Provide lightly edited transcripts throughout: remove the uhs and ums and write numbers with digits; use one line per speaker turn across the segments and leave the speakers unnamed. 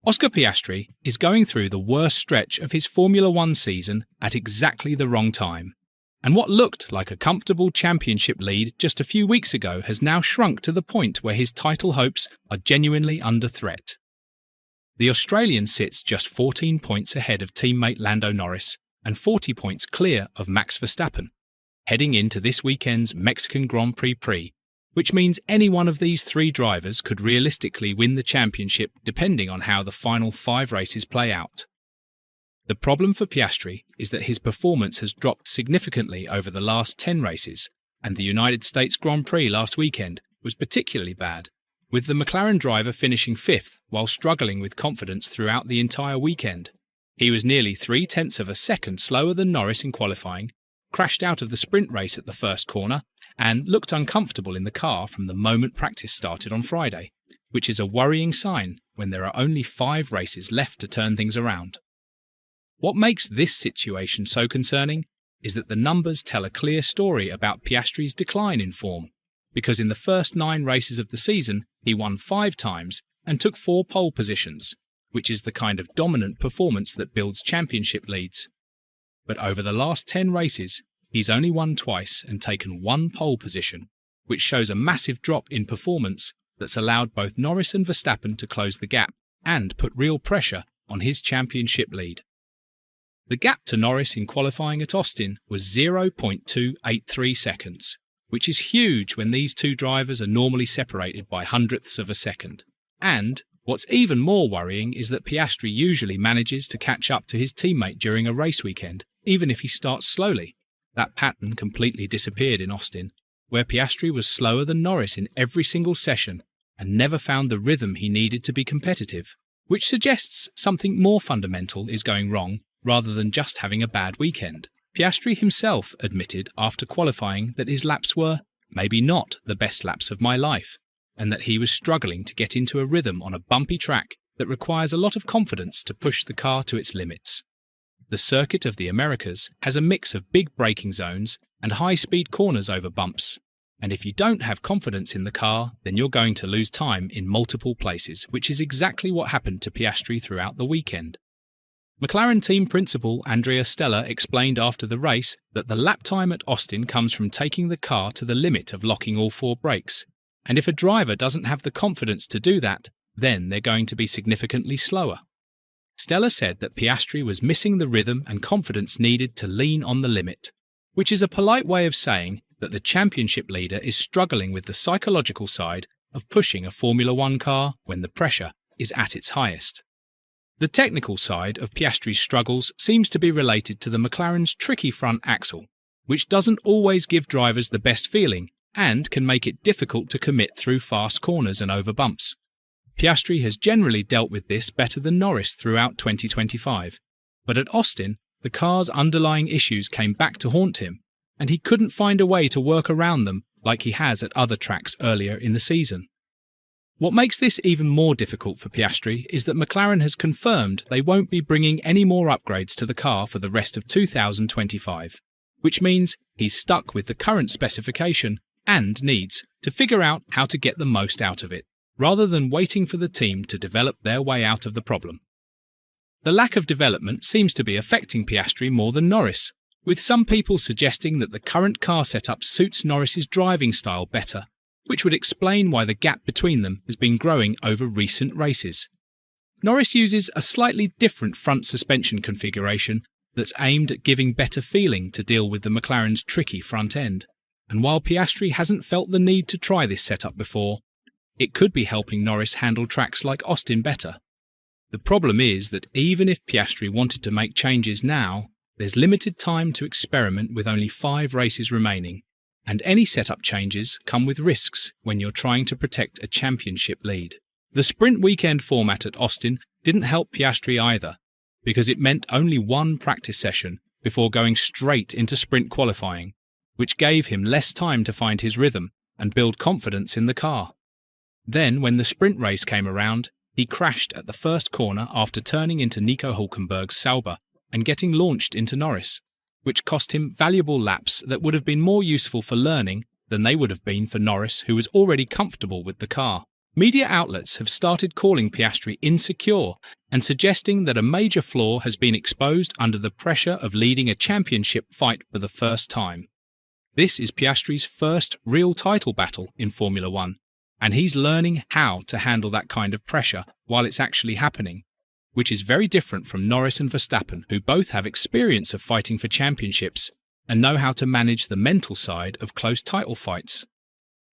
Oscar Piastri is going through the worst stretch of his Formula One season at exactly the wrong time. And what looked like a comfortable championship lead just a few weeks ago has now shrunk to the point where his title hopes are genuinely under threat. The Australian sits just 14 points ahead of teammate Lando Norris and 40 points clear of Max Verstappen, heading into this weekend's Mexican Grand Prix, which means any one of these three drivers could realistically win the championship depending on how the final 5 races play out. The problem for Piastri is that his performance has dropped significantly over the last 10 races, and the United States Grand Prix last weekend was particularly bad, with the McLaren driver finishing 5th while struggling with confidence throughout the entire weekend. He was nearly 0.3 of a second slower than Norris in qualifying, crashed out of the sprint race at the first corner, and looked uncomfortable in the car from the moment practice started on Friday, which is a worrying sign when there are only 5 races left to turn things around. What makes this situation so concerning is that the numbers tell a clear story about Piastri's decline in form, because in the first 9 races of the season he won 5 times and took 4 pole positions, which is the kind of dominant performance that builds championship leads. But over the last 10 races, he's only won twice and taken 1 pole position, which shows a massive drop in performance that's allowed both Norris and Verstappen to close the gap and put real pressure on his championship lead. The gap to Norris in qualifying at Austin was 0.283 seconds, which is huge when these two drivers are normally separated by hundredths of a second. And what's even more worrying is that Piastri usually manages to catch up to his teammate during a race weekend, even if he starts slowly. That pattern completely disappeared in Austin, where Piastri was slower than Norris in every single session and never found the rhythm he needed to be competitive, which suggests something more fundamental is going wrong rather than just having a bad weekend. Piastri himself admitted after qualifying that his laps were maybe not the best laps of my life, and that he was struggling to get into a rhythm on a bumpy track that requires a lot of confidence to push the car to its limits. The circuit of the Americas has a mix of big braking zones and high-speed corners over bumps, and if you don't have confidence in the car, then you're going to lose time in multiple places, which is exactly what happened to Piastri throughout the weekend. McLaren team principal Andrea Stella explained after the race that the lap time at Austin comes from taking the car to the limit of locking all 4 brakes, and if a driver doesn't have the confidence to do that, then they're going to be significantly slower. Stella said that Piastri was missing the rhythm and confidence needed to lean on the limit, which is a polite way of saying that the championship leader is struggling with the psychological side of pushing a Formula One car when the pressure is at its highest. The technical side of Piastri's struggles seems to be related to the McLaren's tricky front axle, which doesn't always give drivers the best feeling and can make it difficult to commit through fast corners and over bumps. Piastri has generally dealt with this better than Norris throughout 2025, but at Austin, the car's underlying issues came back to haunt him, and he couldn't find a way to work around them like he has at other tracks earlier in the season. What makes this even more difficult for Piastri is that McLaren has confirmed they won't be bringing any more upgrades to the car for the rest of 2025, which means he's stuck with the current specification and needs to figure out how to get the most out of it, rather than waiting for the team to develop their way out of the problem. The lack of development seems to be affecting Piastri more than Norris, with some people suggesting that the current car setup suits Norris's driving style better, which would explain why the gap between them has been growing over recent races. Norris uses a slightly different front suspension configuration that's aimed at giving better feeling to deal with the McLaren's tricky front end, and while Piastri hasn't felt the need to try this setup before, it could be helping Norris handle tracks like Austin better. The problem is that even if Piastri wanted to make changes now, there's limited time to experiment with only 5 races remaining, and any setup changes come with risks when you're trying to protect a championship lead. The sprint weekend format at Austin didn't help Piastri either, because it meant only 1 practice session before going straight into sprint qualifying, which gave him less time to find his rhythm and build confidence in the car. Then, when the sprint race came around, he crashed at the first corner after turning into Nico Hülkenberg's Sauber and getting launched into Norris, which cost him valuable laps that would have been more useful for learning than they would have been for Norris, who was already comfortable with the car. Media outlets have started calling Piastri insecure and suggesting that a major flaw has been exposed under the pressure of leading a championship fight for the first time. This is Piastri's first real title battle in Formula One, and he's learning how to handle that kind of pressure while it's actually happening, which is very different from Norris and Verstappen, who both have experience of fighting for championships and know how to manage the mental side of close title fights.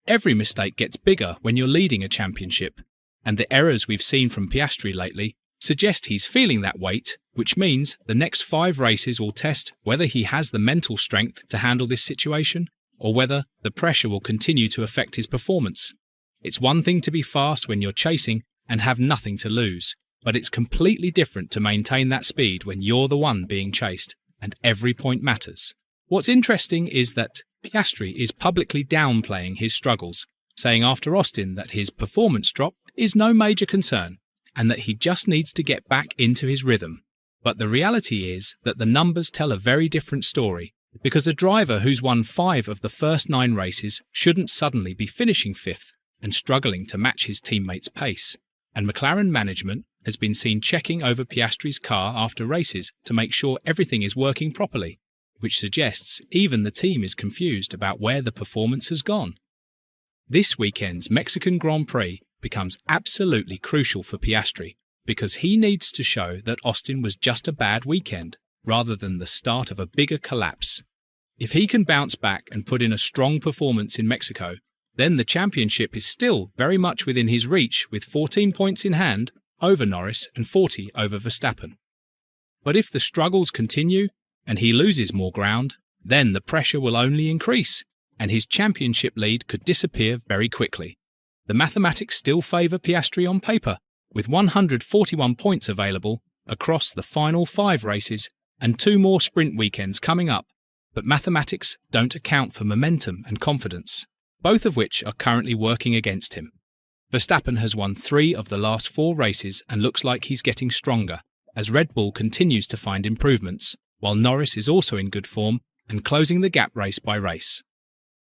Every mistake gets bigger when you're leading a championship, and the errors we've seen from Piastri lately suggest he's feeling that weight, which means the next 5 races will test whether he has the mental strength to handle this situation, or whether the pressure will continue to affect his performance. It's one thing to be fast when you're chasing and have nothing to lose, but it's completely different to maintain that speed when you're the one being chased, and every point matters. What's interesting is that Piastri is publicly downplaying his struggles, saying after Austin that his performance drop is no major concern, and that he just needs to get back into his rhythm. But the reality is that the numbers tell a very different story, because a driver who's won 5 of the first 9 races shouldn't suddenly be finishing 5th and struggling to match his teammates' pace. And McLaren management has been seen checking over Piastri's car after races to make sure everything is working properly, which suggests even the team is confused about where the performance has gone. This weekend's Mexican Grand Prix becomes absolutely crucial for Piastri because he needs to show that Austin was just a bad weekend rather than the start of a bigger collapse. If he can bounce back and put in a strong performance in Mexico, then the championship is still very much within his reach with 14 points in hand over Norris and 40 over Verstappen. But if the struggles continue and he loses more ground, then the pressure will only increase and his championship lead could disappear very quickly. The mathematics still favour Piastri on paper, with 141 points available across the final 5 races and 2 more sprint weekends coming up, but mathematics don't account for momentum and confidence, both of which are currently working against him. Verstappen has won 3 of the last 4 races and looks like he's getting stronger, as Red Bull continues to find improvements, while Norris is also in good form and closing the gap race by race.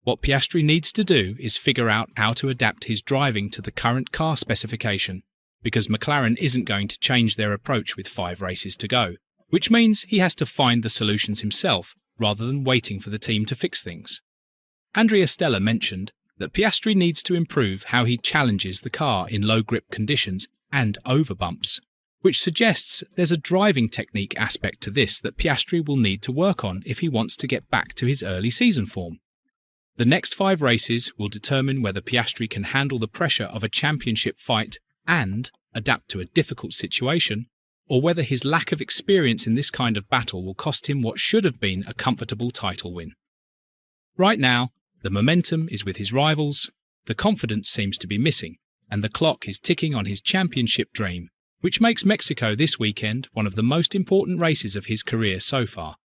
What Piastri needs to do is figure out how to adapt his driving to the current car specification, because McLaren isn't going to change their approach with 5 races to go, which means he has to find the solutions himself rather than waiting for the team to fix things. Andrea Stella mentioned that Piastri needs to improve how he challenges the car in low-grip conditions and over bumps, which suggests there's a driving technique aspect to this that Piastri will need to work on if he wants to get back to his early season form. The next 5 races will determine whether Piastri can handle the pressure of a championship fight and adapt to a difficult situation, or whether his lack of experience in this kind of battle will cost him what should have been a comfortable title win. Right now, the momentum is with his rivals, the confidence seems to be missing, and the clock is ticking on his championship dream, which makes Mexico this weekend one of the most important races of his career so far.